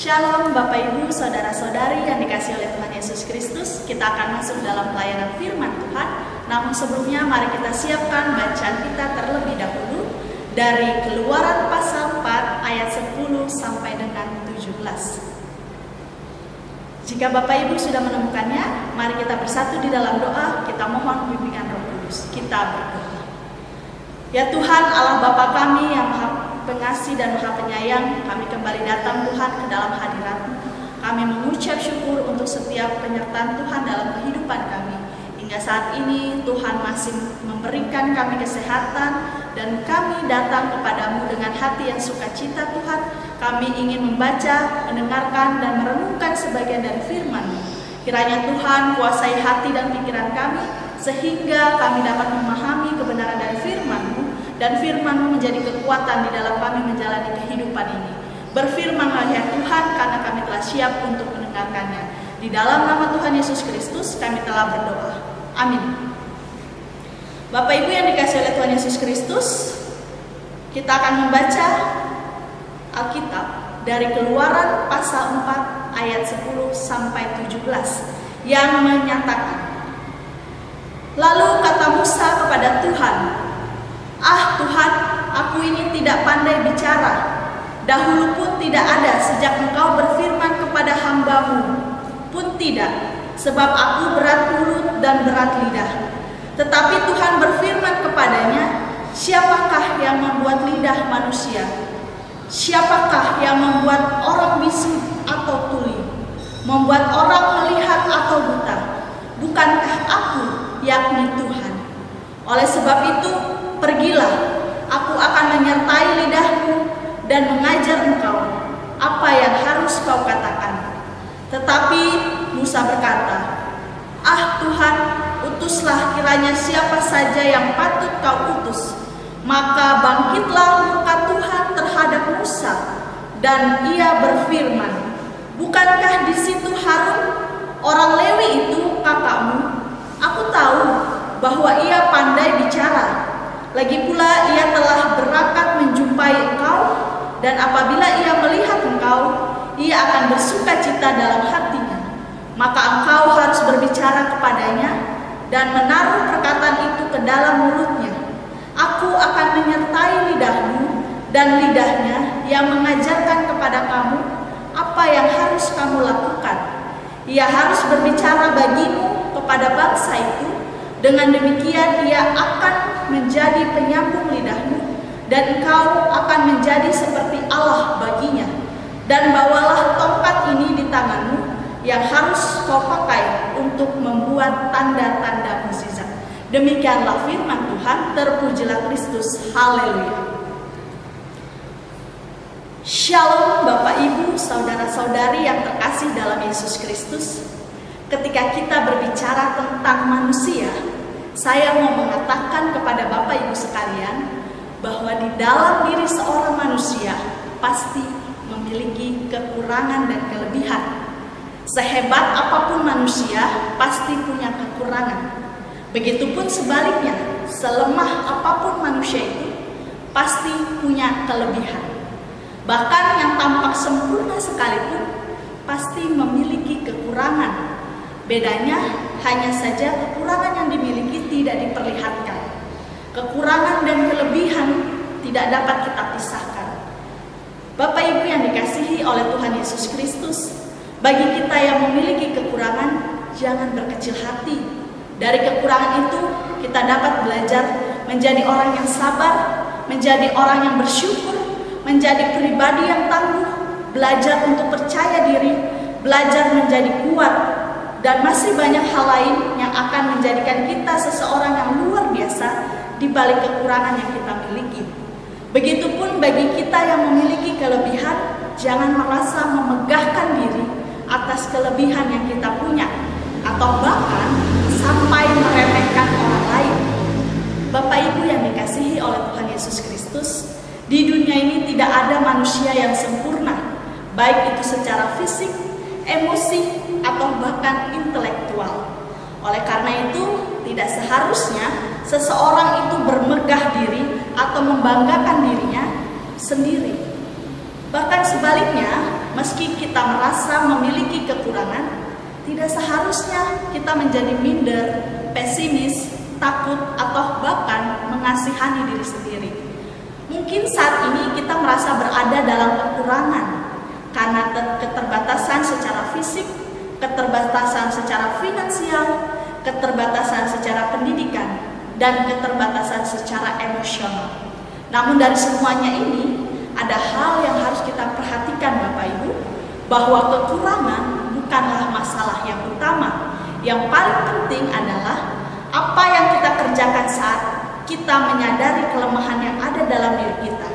Shalom Bapak Ibu, Saudara-saudari yang dikasihi oleh Tuhan Yesus Kristus. Kita akan masuk dalam pelayanan firman Tuhan. Namun sebelumnya mari kita siapkan bacaan kita terlebih dahulu dari Keluaran pasal 4 ayat 10 sampai dengan 17. Jika Bapak Ibu sudah menemukannya, mari kita bersatu di dalam doa. Kita mohon bimbingan Roh Kudus. Kita berdoa. Ya Tuhan, Allah Bapa kami yang Maha Pengasih dan Maha Penyayang, kami kembali datang Tuhan ke dalam hadirat-Mu. Kami mengucap syukur untuk setiap penyertaan Tuhan dalam kehidupan kami. Hingga saat ini Tuhan masih memberikan kami kesehatan dan kami datang kepadamu dengan hati yang sukacita Tuhan. Kami ingin membaca, mendengarkan dan merenungkan sebagian dari firman-Mu. Kiranya Tuhan kuasai hati dan pikiran kami sehingga kami dapat memahami kebenaran dari firman-Mu. Dan firman-Mu menjadi kekuatan di dalam kami menjalani kehidupan ini. Berfirmanlah ya Tuhan, karena kami telah siap untuk mendengarkannya. Di dalam nama Tuhan Yesus Kristus kami telah berdoa. Amin. Bapak Ibu yang dikasihi oleh Tuhan Yesus Kristus, kita akan membaca Alkitab dari Keluaran pasal 4 ayat 10 sampai 17 yang menyatakan, lalu kata Musa kepada Tuhan, "Ah Tuhan, aku ini tidak pandai bicara. Dahulu pun tidak ada sejak Engkau berfirman kepada hamba-Mu pun tidak, sebab aku berat mulut dan berat lidah." Tetapi Tuhan berfirman kepadanya, "Siapakah yang membuat lidah manusia? Siapakah yang membuat orang bisu atau tuli? Membuat orang melihat atau buta? Bukankah aku, yakni Tuhan? Oleh sebab itu, pergilah, aku akan menyertai lidahmu dan mengajar engkau apa yang harus kau katakan." Tetapi Musa berkata, "Ah Tuhan, utuslah kiranya siapa saja yang patut kau utus." Maka bangkitlah murka Tuhan terhadap Musa dan ia berfirman, "Bukankah di situ Harun, orang Lewi itu kakakmu? Aku tahu bahwa ia pandai bicara. Lagi pula ia telah berangkat menjumpai engkau, dan apabila ia melihat engkau, ia akan bersuka cita dalam hatinya. Maka engkau harus berbicara kepadanya dan menaruh perkataan itu ke dalam mulutnya. Aku akan menyertai lidahmu dan lidahnya yang mengajarkan kepada kamu apa yang harus kamu lakukan. Ia harus berbicara bagimu kepada bangsa itu. Dengan demikian ia akan menjadi penyambung lidahmu, dan engkau akan menjadi seperti Allah baginya. Dan bawalah tongkat ini di tanganmu yang harus kau pakai untuk membuat tanda-tanda mukjizat." Demikianlah firman Tuhan. Terpujilah Kristus. Haleluya. Shalom Bapak Ibu, Saudara-saudari yang terkasih dalam Yesus Kristus. Ketika kita berbicara tentang manusia, saya mau mengatakan kepada Bapak Ibu sekalian bahwa di dalam diri seorang manusia pasti memiliki kekurangan dan kelebihan. Sehebat apapun manusia pasti punya kekurangan. Begitupun sebaliknya, selemah apapun manusia itu pasti punya kelebihan. Bahkan yang tampak sempurna sekalipun pasti memiliki kekurangan. Bedanya hanya saja kekurangan yang dimiliki tidak diperlihatkan. Kekurangan dan kelebihan tidak dapat kita pisahkan. Bapak Ibu yang dikasihi oleh Tuhan Yesus Kristus, bagi kita yang memiliki kekurangan, jangan berkecil hati. Dari kekurangan itu kita dapat belajar menjadi orang yang sabar, menjadi orang yang bersyukur, menjadi pribadi yang tangguh, belajar untuk percaya diri, belajar menjadi kuat, dan masih banyak hal lain yang akan menjadikan kita seseorang yang luar biasa di balik kekurangan yang kita miliki. Begitupun bagi kita yang memiliki kelebihan, jangan merasa memegahkan diri atas kelebihan yang kita punya, atau bahkan sampai meremehkan orang lain. Bapak Ibu yang dikasihi oleh Tuhan Yesus Kristus, di dunia ini tidak ada manusia yang sempurna, baik itu secara fisik, emosi, atau bahkan intelektual. Oleh karena itu, tidak seharusnya seseorang itu bermegah diri atau membanggakan dirinya sendiri. Bahkan sebaliknya, meski kita merasa memiliki kekurangan, tidak seharusnya kita menjadi minder, pesimis, takut, atau bahkan mengasihani diri sendiri. Mungkin saat ini kita merasa berada dalam kekurangan karena keterbatasan secara fisik, keterbatasan secara finansial, keterbatasan secara pendidikan, dan keterbatasan secara emosional. Namun dari semuanya ini, ada hal yang harus kita perhatikan Bapak Ibu, bahwa kekurangan bukanlah masalah yang utama. Yang paling penting adalah apa yang kita kerjakan saat kita menyadari kelemahan yang ada dalam diri kita.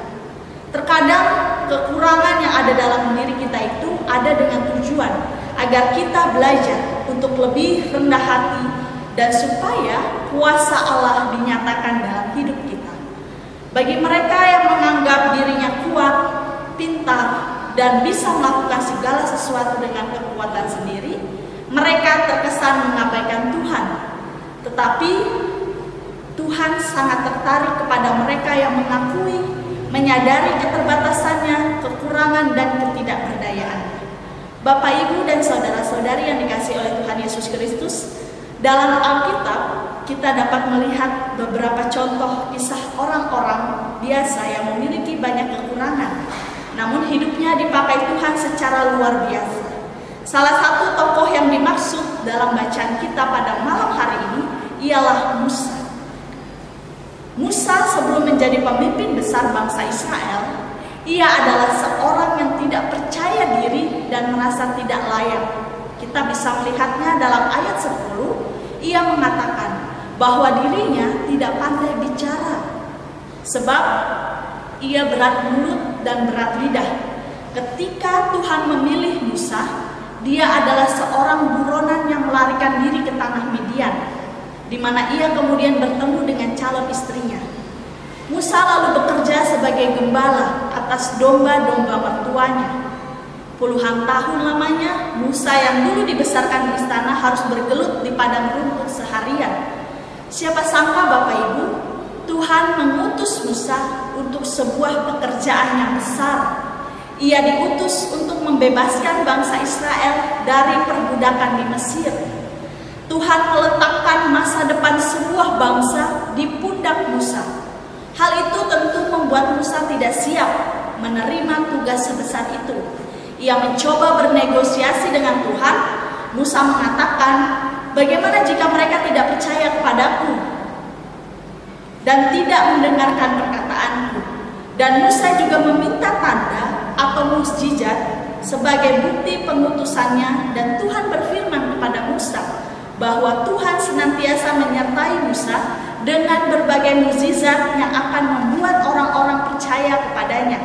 Terkadang kekurangan yang ada dalam diri kita itu ada dengan tujuan agar kita belajar untuk lebih rendah hati dan supaya kuasa Allah dinyatakan dalam hidup kita. Bagi mereka yang menganggap dirinya kuat, pintar, dan bisa melakukan segala sesuatu dengan kekuatan sendiri, mereka terkesan mengabaikan Tuhan. Tetapi Tuhan sangat tertarik kepada mereka yang mengakui, menyadari keterbatasannya, kekurangan, dan ketidakberdayaannya. Bapak, Ibu, dan saudara-saudari yang dikasihi oleh Tuhan Yesus Kristus, dalam Alkitab kita dapat melihat beberapa contoh kisah orang-orang biasa yang memiliki banyak kekurangan, namun hidupnya dipakai Tuhan secara luar biasa. Salah satu tokoh yang dimaksud dalam bacaan kita pada malam hari ini ialah Musa. Musa sebelum menjadi pemimpin besar bangsa Israel, ia adalah seorang yang tidak percaya diri dan merasa tidak layak. Kita bisa melihatnya dalam ayat 10, ia mengatakan bahwa dirinya tidak pandai bicara, sebab ia berat mulut dan berat lidah. Ketika Tuhan memilih Musa, dia adalah seorang buronan yang melarikan diri ke tanah Midian, di mana ia kemudian bertemu dengan calon istrinya. Musa lalu bekerja sebagai gembala atas domba-domba mertuanya. Puluhan tahun lamanya, Musa yang dulu dibesarkan di istana harus bergelut di padang rumput seharian. Siapa sangka Bapak Ibu, Tuhan mengutus Musa untuk sebuah pekerjaan yang besar. Ia diutus untuk membebaskan bangsa Israel dari perbudakan di Mesir. Tuhan meletakkan masa depan sebuah bangsa di pundak Musa. Hal itu tentu membuat Musa tidak siap menerima tugas sebesar itu. Ia mencoba bernegosiasi dengan Tuhan. Musa mengatakan, bagaimana jika mereka tidak percaya kepadaku dan tidak mendengarkan perkataanku? Dan Musa juga meminta tanda atau mukjizat sebagai bukti pengutusannya, dan Tuhan berfirman kepada Musa bahwa Tuhan senantiasa menyertai Musa dengan berbagai mukjizat yang akan membuat orang-orang percaya kepadanya.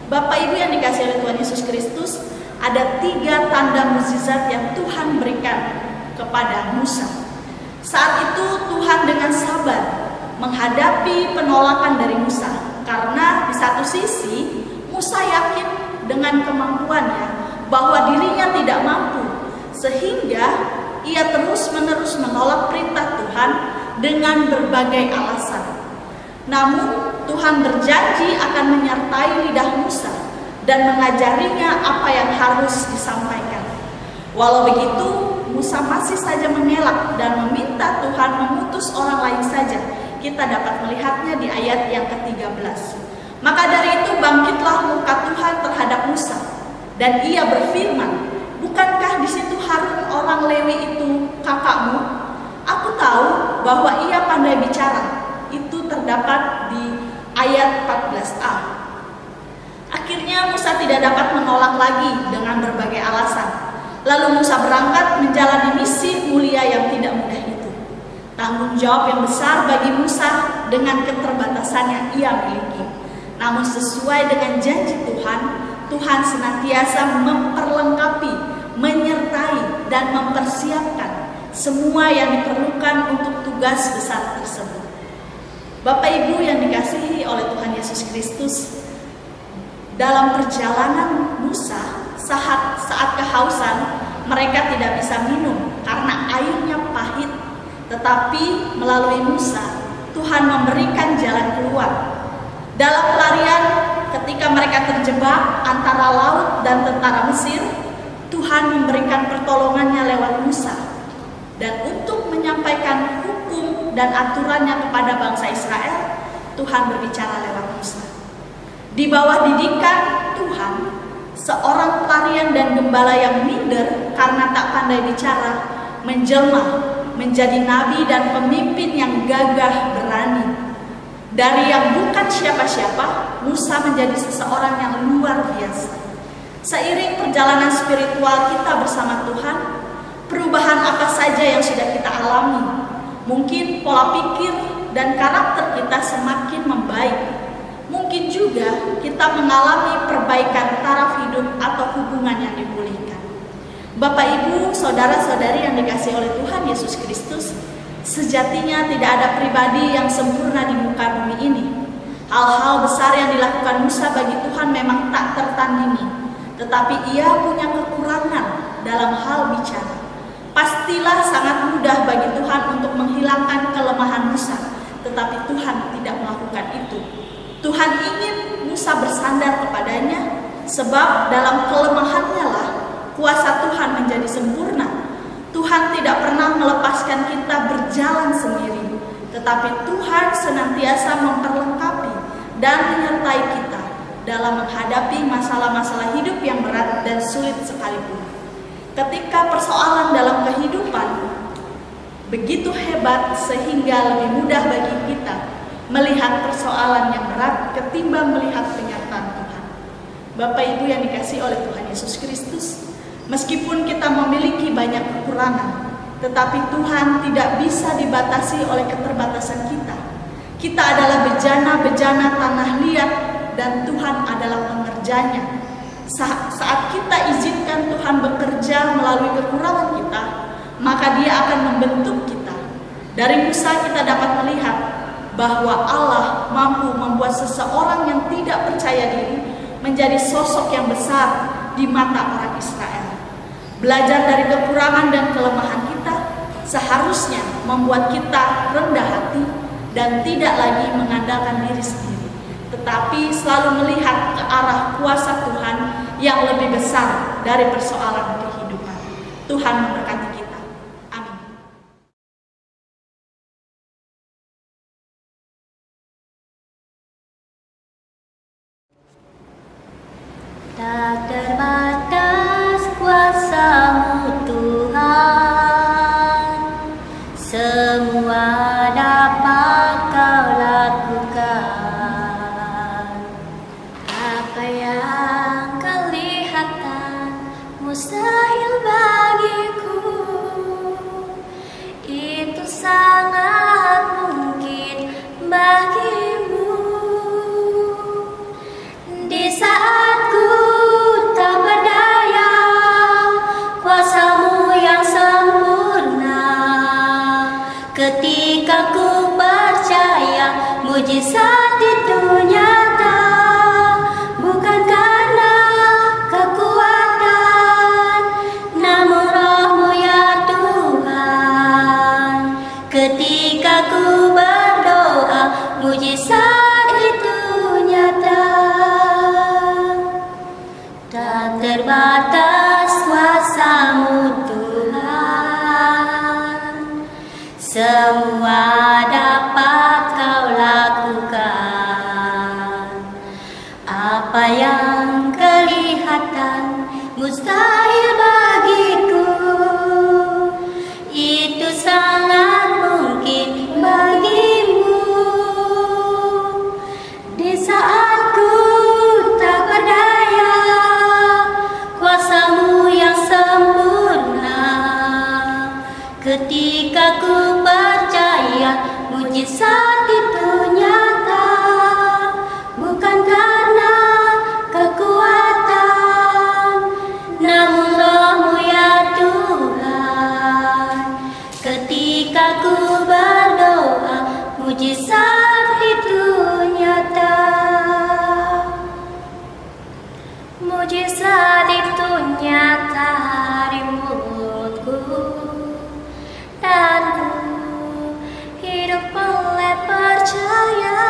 Bapak Ibu yang dikasihi oleh Tuhan Yesus Kristus, ada 3 tanda mukjizat yang Tuhan berikan kepada Musa. Saat itu Tuhan dengan sabar menghadapi penolakan dari Musa, karena di satu sisi Musa yakin dengan kemampuannya bahwa dirinya tidak mampu, sehingga ia terus-menerus menolak perintah Tuhan dengan berbagai alasan. Namun Tuhan berjanji akan menyertai lidah Musa dan mengajarinya apa yang harus disampaikan. Walau begitu, Musa masih saja mengelak dan meminta Tuhan mengutus orang lain saja. Kita dapat melihatnya di ayat yang ke-13. Maka dari itu bangkitlah muka Tuhan terhadap Musa, dan ia berfirman, bukankah di situ Harun orang Lewi itu kakakmu? Aku tahu bahwa ia pandai bicara. Itu terdapat di ayat 14a. Akhirnya Musa tidak dapat menolak lagi dengan berbagai alasan. Lalu Musa berangkat menjalani misi mulia yang tidak mudah itu. Tanggung jawab yang besar bagi Musa dengan keterbatasan yang ia miliki. Namun sesuai dengan janji Tuhan, Tuhan senantiasa memperlengkapi, menyertai, dan mempersiapkan semua yang diperlukan untuk tugas besar tersebut. Bapak Ibu yang dikasihi oleh Tuhan Yesus Kristus, dalam perjalanan Musa saat kehausan, mereka tidak bisa minum karena airnya pahit. Tetapi melalui Musa, Tuhan memberikan jalan keluar. Dalam pelarian ketika mereka terjebak antara laut dan tentara Mesir, Tuhan memberikan pertolongannya lewat Musa. Dan untuk menyampaikan hukum dan aturannya kepada bangsa Israel, Tuhan berbicara lewat Musa. Di bawah didikan Tuhan, seorang pelarian dan gembala yang minder karena tak pandai bicara, menjelma menjadi nabi dan pemimpin yang gagah berani. Dari yang bukan siapa-siapa, Musa menjadi seseorang yang luar biasa. Seiring perjalanan spiritual kita bersama Tuhan, perubahan apa saja yang sudah kita alami, mungkin pola pikir dan karakter kita semakin membaik. Mungkin juga kita mengalami perbaikan taraf hidup atau hubungan yang dipulihkan. Bapak, Ibu, saudara-saudari yang dikasihi oleh Tuhan Yesus Kristus, sejatinya tidak ada pribadi yang sempurna di muka bumi ini. Hal-hal besar yang dilakukan Musa bagi Tuhan memang tak tertandingi, tetapi ia punya kekurangan dalam hal bicara. Pastilah sangat mudah bagi Tuhan untuk menghilangkan kelemahan Musa, tetapi Tuhan tidak melakukan itu. Tuhan ingin Musa bersandar kepadanya, sebab dalam kelemahannya lah kuasa Tuhan menjadi sempurna. Tuhan tidak pernah melepaskan kita berjalan sendiri, tetapi Tuhan senantiasa memperlengkapi dan menyertai kita dalam menghadapi masalah-masalah hidup yang berat dan sulit sekalipun. Ketika persoalan dalam kehidupan begitu hebat sehingga lebih mudah bagi kita melihat persoalan yang berat ketimbang melihat penyertaan Tuhan. Bapak, Ibu yang dikasihi oleh Tuhan Yesus Kristus, meskipun kita memiliki banyak kekurangan, tetapi Tuhan tidak bisa dibatasi oleh keterbatasan kita. Kita adalah bejana-bejana tanah liat dan Tuhan adalah pengerjanya. Saat kita izinkan Tuhan bekerja melalui kekurangan kita, maka Dia akan membentuk kita. Dari Musa kita dapat melihat bahwa Allah mampu membuat seseorang yang tidak percaya diri menjadi sosok yang besar di mata orang Israel. Belajar dari kekurangan dan kelemahan kita seharusnya membuat kita rendah hati dan tidak lagi mengandalkan diri sendiri, tetapi selalu melihat ke arah kuasa Tuhan yang lebih besar dari persoalan kehidupan. Tuhan memberkati kita. Amin. Tak terbatas kuasa-Mu Tuhan, semua dapat Kau lakukan. Apa yang kelihatan mustahil bagiku, itu sangat mungkin bagimu. Di saat ku tak berdaya, kuasa-Mu yang sempurna. Ketika ku percaya mujizat itu nyata, bukan karena kekuatan, namun Roh-Mu ya Tuhan. Ketika ku berdoa, mujizat itu nyata. Tak terbatas kuasa-Mu Tuhan, semua dapat Kau lakukan. Apa yang kelihatan mustahil bagiku, itu sangat mungkin bagimu. Di saat ku tak berdaya, kuasa-Mu yang sempurna. Ketika ku percaya mujizat itu nyata, bukan karena kekuatan, namun Roh-Mu ya Tuhan. Ketika ku berdoa, mujizat itu nyata. Mujizat itu nyata di mulutku, dan ku hidup oleh percaya.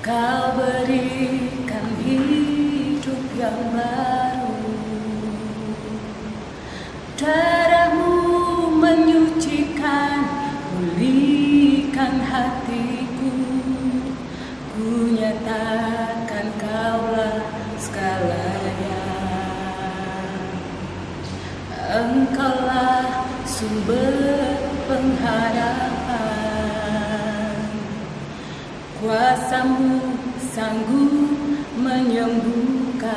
Kau berikan hidup yang baru. Darah-Mu menyucikan, pulihkan hatiku. Ku nyatakan Kaulah segalanya. Engkaulah sumber pengharapan. Kuasa-Mu sanggup menyembuhkan.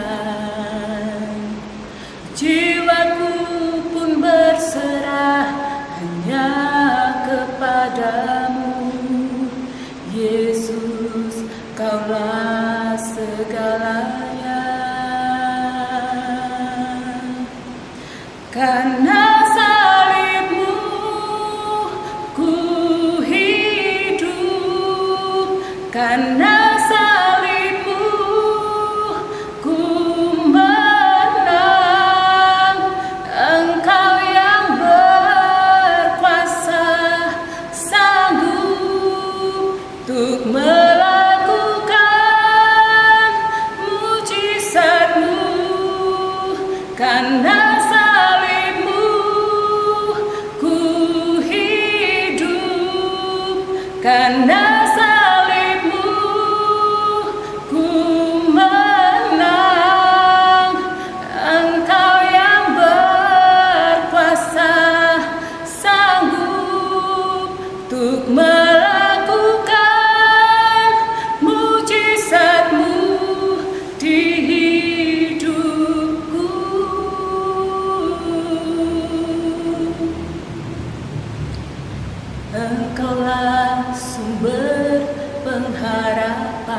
Jiwaku pun berserah hanya kepadamu. Yesus, Kaulah segalanya. Karena salib-Mu ku hidup, karena salib-Mu ku menang. Engkau yang berkuasa sanggup untuk melakukan mujizat-Mu. Karena salib-Mu ku hidup, karena salib-Mu ku menang. Engkau yang berkuasa sanggup untuk melakukan mujizat-Mu di hidupku. Engkaulah sumber pengharapan.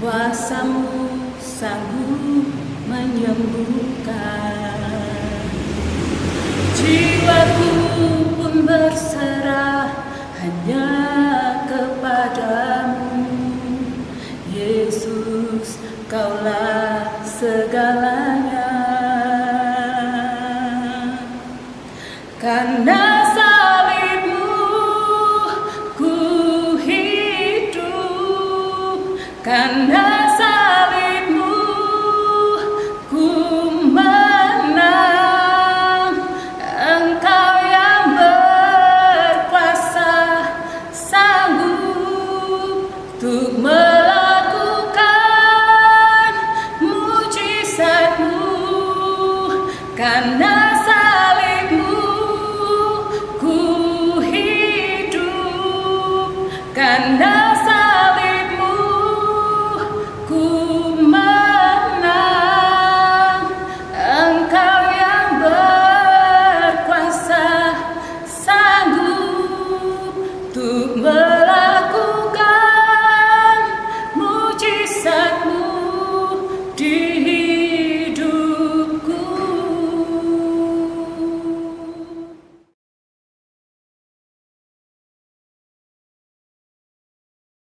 Kuasa-Mu sanggup menyembuhkan. Jiwaku pun berserah hanya kepadamu. Yesus, Kaulah segalanya. Karena salib-Mu ku hidup, karena salib-Mu ku menang. Engkau yang berkuasa sanggup untuk melakukan mujizat-Mu. Karena salib-Mu ku hidup, karena salib-Mu ku menang. Engkau yang berkuasa sanggup untuk